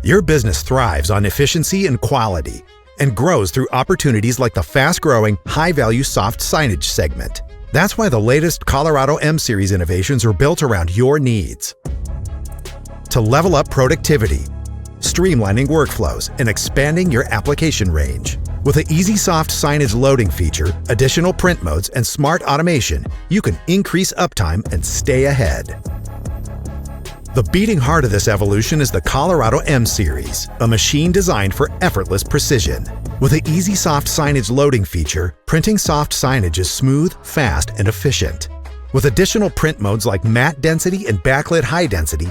Your business thrives on efficiency and quality and grows through opportunities like the fast-growing, high-value soft signage segment. That's why the latest Colorado M Series innovations are built around your needs. To level up productivity, streamlining workflows, and expanding your application range. With the easy Soft Signage Loading feature, additional print modes, and smart automation, you can increase uptime and stay ahead. The beating heart of this evolution is the Colorado M Series, a machine designed for effortless precision. With the easy Soft Signage Loading feature, printing soft signage is smooth, fast, and efficient. With additional print modes like matte density and backlit high density,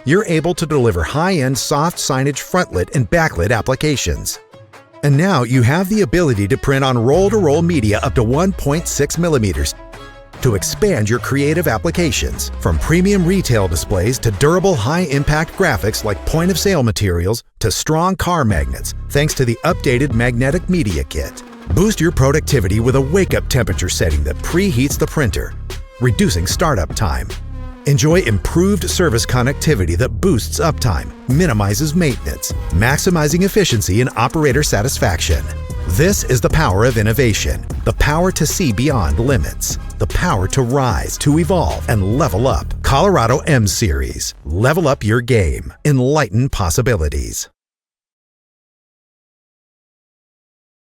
you're able to deliver high-end soft signage frontlit and backlit applications. And now you have the ability to print on roll-to-roll media up to 1.6 millimeters to expand your creative applications, from premium retail displays to durable high-impact graphics like point-of-sale materials to strong car magnets, thanks to the updated magnetic media kit. Boost your productivity with a wake-up temperature setting that preheats the printer, reducing startup time. Enjoy improved service connectivity that boosts uptime, minimizes maintenance, maximizing efficiency and operator satisfaction. This is the power of innovation, the power to see beyond limits, the power to rise, to evolve, and level up. Colorado M Series. Level up your game. Enlighten possibilities.